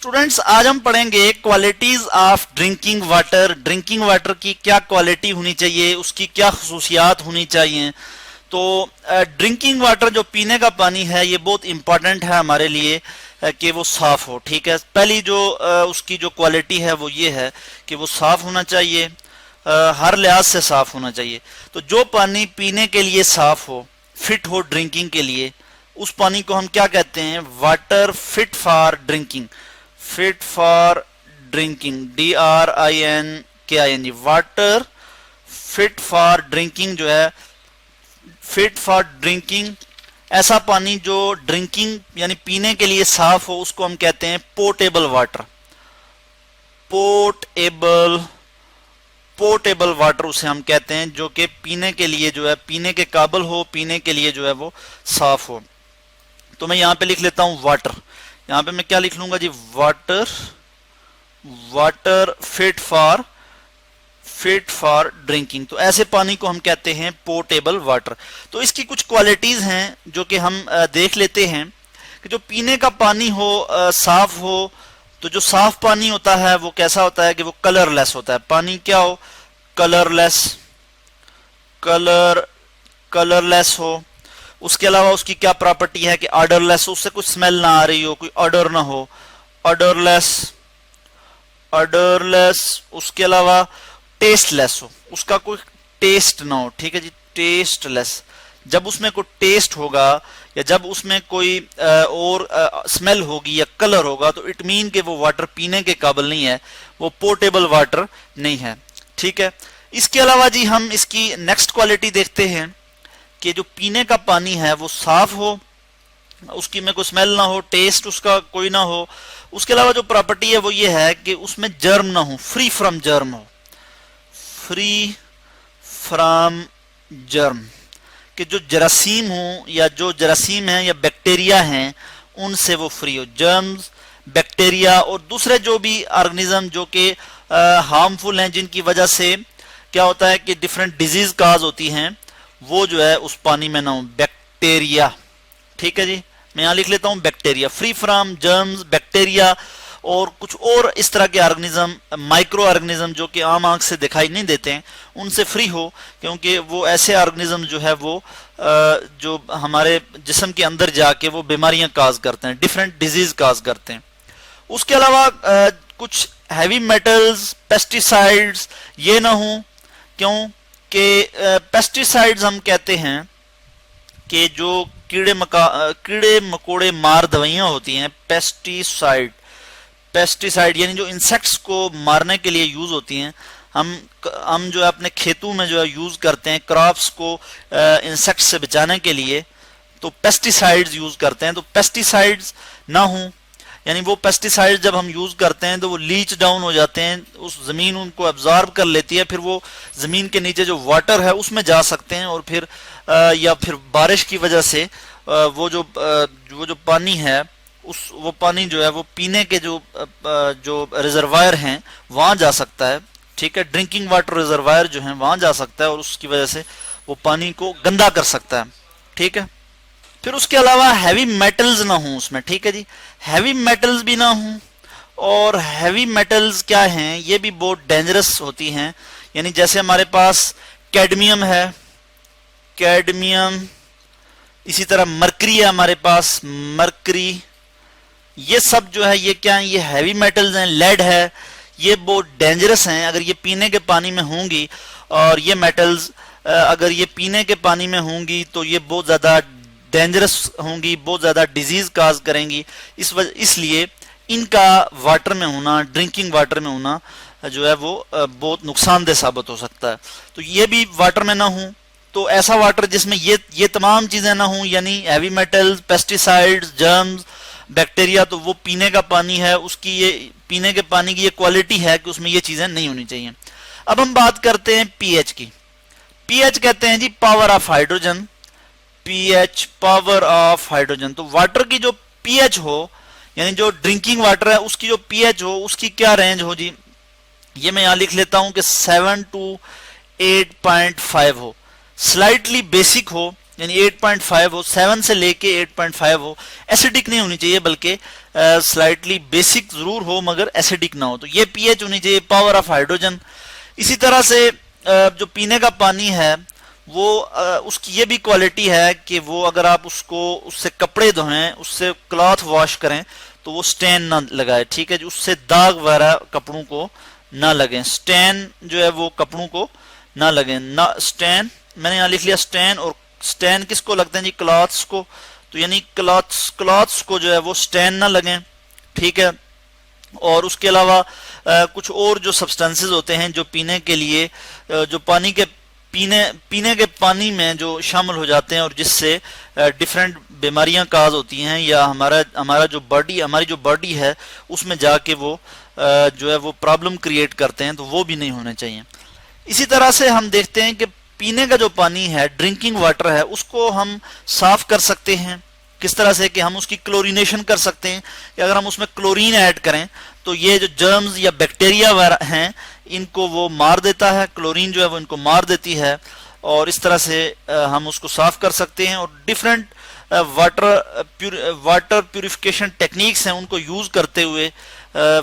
Students, आज हम पढ़ेंगे qualities of drinking water. Drinking water की क्या क्वालिटी होनी चाहिए, उसकी क्या खसूसियात होनी चाहिए। तो ड्रिंकिंग वाटर जो पीने का पानी है ये बहुत इंपॉर्टेंट है हमारे लिए कि वो साफ हो। ठीक है, पहली जो उसकी जो क्वालिटी है वो ये है कि वो साफ होना चाहिए, हर लिहाज से साफ होना चाहिए। तो जो पानी पीने के लिए साफ हो, फिट हो ड्रिंकिंग के लिए, उस पानी को हम क्या कहते हैं? Water fit for drinking. Fit for drinking, DRINKING, water fit for drinking जो है, फिट फॉर ड्रिंकिंग, ऐसा पानी जो ड्रिंकिंग यानी पीने के लिए साफ हो, उसको हम कहते हैं पोर्टेबल वाटर। पोर्टेबल वाटर उसे हम कहते हैं, जो कि पीने के लिए जो है, पीने के काबिल हो, पीने के लिए जो है वो साफ हो। तो मैं यहां पे लिख लेता हूं वाटर। यहां पे मैं क्या लिख लूंगा जी? Water fit for drinking. तो ऐसे पानी को हम कहते हैं पोर्टेबल वाटर। तो इसकी कुछ क्वालिटीज हैं जो कि हम देख लेते हैं कि जो पीने का पानी हो, साफ हो। तो जो साफ पानी होता है वो कैसा होता है कि वो कलरलेस होता है। पानी क्या हो? कलरलेस हो। उसके अलावा उसकी क्या प्रॉपर्टी है कि ऑर्डरलेस हो, उससे कुछ स्मेल ना आ रही हो, कोई ऑर्डर ना हो, ऑर्डरलेस। उसके अलावा टेस्टलेस हो, उसका कोई टेस्ट ना हो। ठीक है जी, टेस्टलेस। जब उसमें कोई टेस्ट होगा या जब उसमें कोई और स्मेल होगी या कलर होगा तो इट मीन कि वो वाटर पीने के काबिल नहीं है, वो पोर्टेबल वाटर नहीं है। ठीक है, इसके अलावा जी हम इसकी नेक्स्ट क्वालिटी देखते हैं कि जो पीने का पानी है वो साफ हो, उसकी में कोई स्मेल ना हो, टेस्ट उसका कोई ना हो। उसके अलावा जो प्रॉपर्टी है वो ये है कि उसमें जर्म ना हो, फ्री फ्रॉम जर्म हो, फ्री फ्रॉम जर्म, कि जो जरासीम हो या जो जरासीम है या बैक्टीरिया हैं उनसे वो फ्री हो। जर्म्स, बैक्टीरिया और दूसरे जो भी ऑर्गेनिज्म जो कि हार्मफुल हैं, जिनकी वजह से क्या होता है कि डिफरेंट डिजीज काज होती हैं, वो जो है उस पानी में ना हो। बैक्टीरिया, ठीक है जी, मैं यहां लिख लेता हूं bacteria, free from germs, bacteria और कुछ और इस तरह के ऑर्गेनिज्म, माइक्रो ऑर्गेनिज्म जो कि आम आंख से दिखाई नहीं देते हैं, उनसे फ्री हो, क्योंकि वो ऐसे ऑर्गेनिज्म जो है वो जो हमारे जिस्म के अंदर जाके वो बीमारियां काज करते हैं, डिफरेंट डिजीज काज करते हैं। उसके अलावा कुछ हैवी मेटल्स, पेस्टिसाइड्स ये ना हो, क्यों कि पेस्टिसाइड्स हम कहते हैं कि जो कीड़े मकोड़े मार दवाइयां होती हैं, पेस्टिसाइड यानी जो इंसेक्ट्स को मारने के लिए यूज होती हैं, हम जो है अपने खेतों में जो है यूज करते हैं क्रॉप्स को इंसेक्ट से बचाने के लिए, तो पेस्टिसाइड्स यूज करते हैं। तो पेस्टिसाइड्स ना हो, यानी वो पेस्टिसाइड जब हम यूज करते हैं तो वो लीच डाउन हो जाते हैं, उस जमीन उनको एब्जॉर्ब कर लेती है, फिर वो जमीन के नीचे जो वाटर है उसमें जा सकते हैं और फिर या फिर बारिश की वजह से वो जो पानी है वो पानी जो है वो पीने के जो रिजर्वायर हैं वहां जा सकता है। ठीक है, ड्रिंकिंग वाटर रिजर्वायर जो है वहां जा सकता है और उसकी वजह से वो पानी को गंदा कर सकता है। ठीक है, फिर उसके अलावा हैवी मेटल्स ना हो उसमें। ठीक है जी, हैवी मेटल्स भी ना हो। और हैवी मेटल्स क्या हैं? ये भी बहुत डेंजरस होती हैं, यानी जैसे हमारे पास कैडमियम है, इसी तरह मरकरी है हमारे पास, मरकरी, ये सब जो है ये क्या है? ये हैवी मेटल्स हैं। लेड है, ये बहुत डेंजरस हैं। अगर ये पीने के पानी में होंगी और ये मेटल्स अगर ये पीने के पानी में होंगी तो ये बहुत ज्यादा डेंजरस होंगी, बहुत ज्यादा डिजीज काज करेंगी। इसलिए इनका वाटर में होना, ड्रिंकिंग वाटर में होना जो है वो बहुत नुकसानदेह साबित हो सकता है। तो ये भी वाटर में ना हो। तो ऐसा वाटर जिसमें ये तमाम चीजें ना हो, यानी heavy metals, pesticides, germs, bacteria, तो वो पीने का पानी है, उसकी ये पीने के पानी की ये क्वालिटी है कि उसमें ये चीजें नहीं होनी चाहिए। अब हम बात करते हैं पीएच की। पीएच कहते हैं जी power of hydrogen, pH, power of hydrogen. तो वाटर की जो पीएच हो, यानी जो ड्रिंकिंग वाटर है उसकी जो पीएच हो, उसकी क्या रेंज हो जी? ये मैं यहां लिख लेता हूं कि 7 to 8.5 हो, स्लाइटली बेसिक हो یعنی 8.5 ہو، 7 سے لے کے 8.5 ہو، ایسیڈک نہیں ہونی چاہیے بلکہ سلائٹلی بیسک ضرور ہو مگر ایسیڈک نہ ہو. تو یہ پی ایچ ہونی چاہیے، پاور آف ہائیڈروجن. اسی طرح سے جو پینے کا پانی ہے وہ اس کی یہ بھی کوالٹی ہے کہ وہ اگر آپ اس سے کپڑے دھوئیں، اس سے کلاتھ واش کریں تو وہ سٹین نہ لگائے. ٹھیک ہے جی، اس سے داغ وغیرہ کپڑوں کو نہ لگیں. سٹین جو ہے وہ کپڑوں کو نہ لگیں. نہ سٹین، میں نے یہاں لکھ لیا سٹین، اور سٹین کس کو لگتے ہیں جی؟ کلاتھس کو. تو یعنی کلاتھس کو جو ہے وہ سٹین نہ لگیں. ٹھیک ہے. اور اس کے علاوہ کچھ اور جو سبسٹنسز ہوتے ہیں جو پینے کے لیے، جو پانی کے پینے کے پانی میں جو شامل ہو جاتے ہیں اور جس سے ڈیفرنٹ بیماریاں کاز ہوتی ہیں، یا ہماری جو باڈی ہے اس میں جا کے وہ جو ہے وہ پرابلم کریٹ کرتے ہیں، تو وہ بھی نہیں ہونے چاہیے. اسی طرح سے ہم دیکھتے ہیں کہ پینے کا جو پانی ہے، ڈرنکنگ واٹر ہے، اس کو ہم صاف کر سکتے ہیں. کس طرح سے کہ ہم اس کی کلورینیشن کر سکتے ہیں، کہ اگر ہم اس میں کلورین ایڈ کریں تو یہ جو جرمز یا بیکٹیریا ہیں ان کو وہ مار دیتا ہے. کلورین جو ہے وہ ان کو مار دیتی ہے، اور اس طرح سے ہم اس کو صاف کر سکتے ہیں. اور ڈیفرنٹ واٹر پیوریفیکیشن ٹیکنیکس ہیں، ان کو یوز کرتے ہوئے،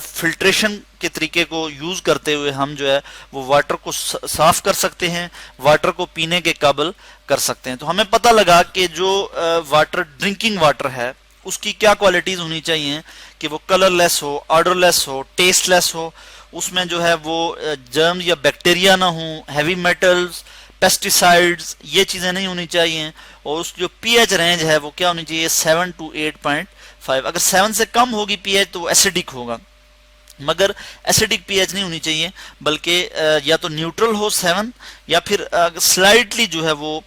فلٹریشن کے طریقے کو یوز کرتے ہوئے ہم جو ہے وہ واٹر کو صاف کر سکتے ہیں، واٹر کو پینے کے قابل کر سکتے ہیں. تو ہمیں پتہ لگا کہ جو واٹر ڈرنکنگ واٹر ہے اس کی کیا کوالٹیز ہونی چاہیے، کہ وہ کلر لیس ہو، آرڈر لیس ہو، ٹیسٹ لیس ہو، اس میں جو ہے وہ جرم یا بیکٹیریا نہ ہوں، ہیوی میٹلز، پیسٹیسائڈز، یہ چیزیں نہیں ہونی چاہیے. اور اس جو پی ایچ رینج ہے وہ کیا ہونی چاہیے؟ 7 to 8.5. اگر 7 سے کم ہوگی پی ایچ تو وہ ایسیڈک ہوگا، مگر ایسیڈک پی ایچ نہیں ہونی چاہیے، بلکہ یا تو نیوٹرل ہو 7، یا پھر سلائٹلی جو ہے وہ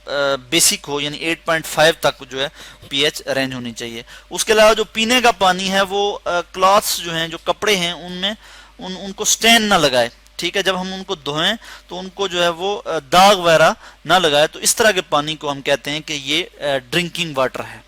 بیسک ہو، یعنی 8.5 تک جو ہے پی ایچ رینج ہونی چاہیے. اس کے علاوہ جو پینے کا پانی ہے وہ کلاتھس جو ہیں، جو کپڑے ہیں، ان میں ان کو سٹین نہ لگائے. ٹھیک ہے، جب ہم ان کو دھوئیں تو ان کو جو ہے وہ داغ وغیرہ نہ لگائے. تو اس طرح کے پانی کو ہم کہتے ہیں کہ یہ ڈرنکنگ واٹر ہے.